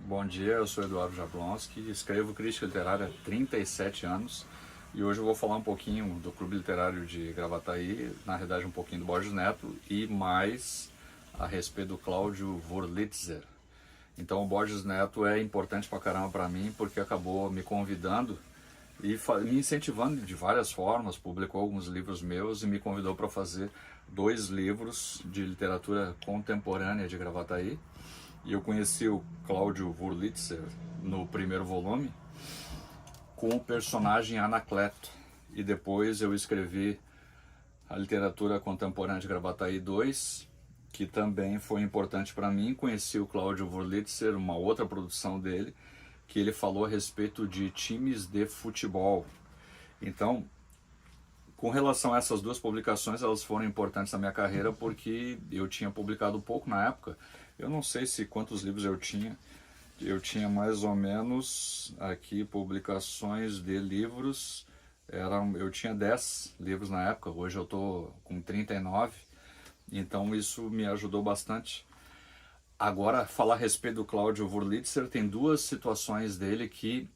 Bom dia, eu sou Eduardo Jablonski, escrevo crítica literária há 37 anos e hoje eu vou falar um pouquinho do Clube Literário de Gravataí, na realidade um pouquinho do Borges Neto e mais a respeito do Cláudio Wurlitzer. Então o Borges Neto é importante pra caramba pra mim porque acabou me convidando e me incentivando de várias formas, publicou alguns livros meus e me convidou para fazer 2 livros de literatura contemporânea de Gravataí. E eu conheci o Cláudio Wurlitzer no primeiro volume com o personagem Anacleto. E depois eu escrevi a literatura contemporânea de Gravataí 2, que também foi importante para mim. Conheci o Cláudio Wurlitzer, uma outra produção dele, que ele falou a respeito de times de futebol. Então, com relação a essas 2 publicações, elas foram importantes na minha carreira porque eu tinha publicado pouco na época. Eu não sei se quantos livros eu tinha mais ou menos aqui publicações de livros, eu tinha 10 livros na época, hoje eu estou com 39, então isso me ajudou bastante. Agora, falar a respeito do Cláudio Wurlitzer, tem 2 situações dele que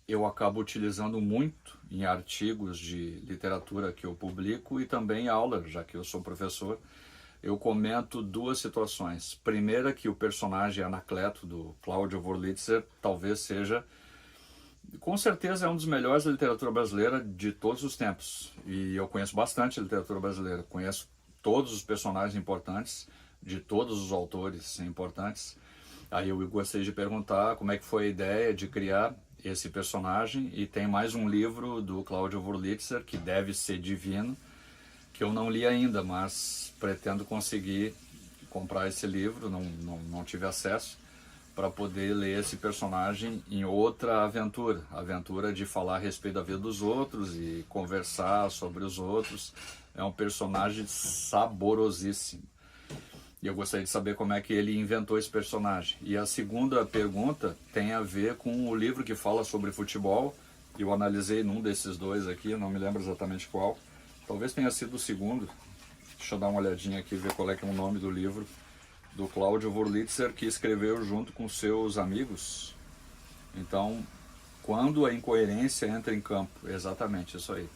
eu acabo utilizando muito em artigos de literatura que eu publico e também em aula, já que eu sou professor. Eu comento 2 situações. Primeira, que o personagem Anacleto do Cláudio Wurlitzer talvez seja, com certeza é um dos melhores da literatura brasileira de todos os tempos. E eu conheço bastante a literatura brasileira, conheço todos os personagens importantes, de todos os autores importantes. Aí eu gostaria de perguntar como é que foi a ideia de criar esse personagem. E tem mais um livro do Cláudio Wurlitzer, que deve ser divino, que eu não li ainda, mas pretendo conseguir comprar esse livro, não tive acesso, para poder ler esse personagem em outra aventura de falar a respeito da vida dos outros e conversar sobre os outros. É um personagem saborosíssimo. E eu gostaria de saber como é que ele inventou esse personagem. E a segunda pergunta tem a ver com o livro que fala sobre futebol. Eu analisei num desses 2 aqui, não me lembro exatamente qual. Talvez tenha sido o segundo. Deixa eu dar uma olhadinha aqui, ver qual é que é o nome do livro do Cláudio Wurlitzer, que escreveu junto com seus amigos. Então, quando a incoerência entra em campo, exatamente isso aí.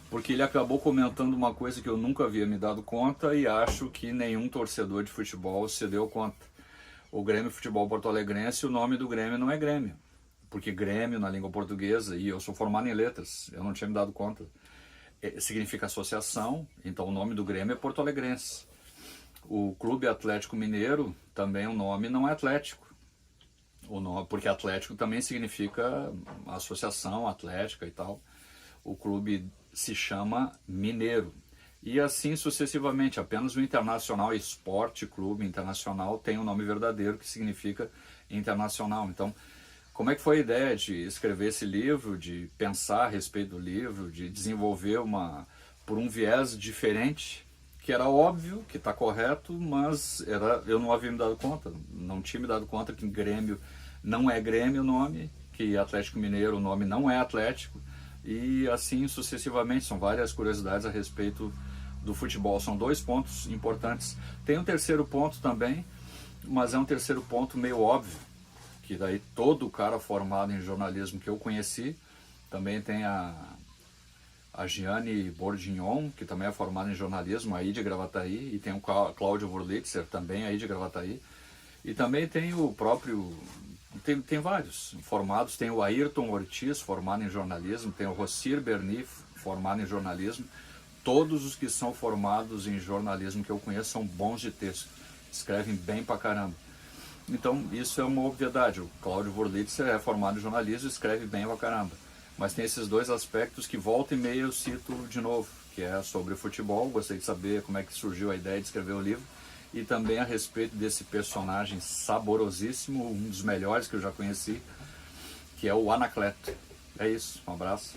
Porque ele acabou comentando uma coisa que eu nunca havia me dado conta e acho que nenhum torcedor de futebol se deu conta. O Grêmio Futebol Porto Alegrense, o nome do Grêmio não é Grêmio. Porque Grêmio, na língua portuguesa, e eu sou formado em letras, eu não tinha me dado conta, significa associação, então o nome do Grêmio é Porto Alegrense. O Clube Atlético Mineiro, também o nome não é Atlético, porque Atlético também significa associação atlética e tal. O clube se chama Mineiro. E assim sucessivamente, apenas o Internacional Esporte Clube Internacional tem o nome verdadeiro, que significa internacional. Então, como é que foi a ideia de escrever esse livro, de pensar a respeito do livro, de desenvolver por um viés diferente, que era óbvio, que está correto, mas eu não havia me dado conta, não tinha me dado conta que Grêmio não é Grêmio o nome, que Atlético Mineiro o nome não é Atlético, e assim sucessivamente. São várias curiosidades a respeito do futebol, são 2 pontos importantes. Tem um terceiro ponto também, mas é um terceiro ponto meio óbvio, que daí todo cara formado em jornalismo que eu conheci, também tem a Giane Bordignon, que também é formada em jornalismo, aí de Gravataí, e tem o Cláudio Wurlitzer, também aí de Gravataí, e também tem o próprio, tem vários formados, tem o Ayrton Ortiz, formado em jornalismo, tem o Rossir Berni, formado em jornalismo. Todos os que são formados em jornalismo que eu conheço são bons de texto, escrevem bem pra caramba. Então isso é uma obviedade, o Cláudio Wurlitzer é formado em jornalismo e escreve bem pra caramba. Mas tem esses 2 aspectos que volta e meia eu cito de novo, que é sobre futebol. Gostei de saber como é que surgiu a ideia de escrever o livro, e também a respeito desse personagem saborosíssimo, um dos melhores que eu já conheci, que é o Anacleto. É isso, um abraço.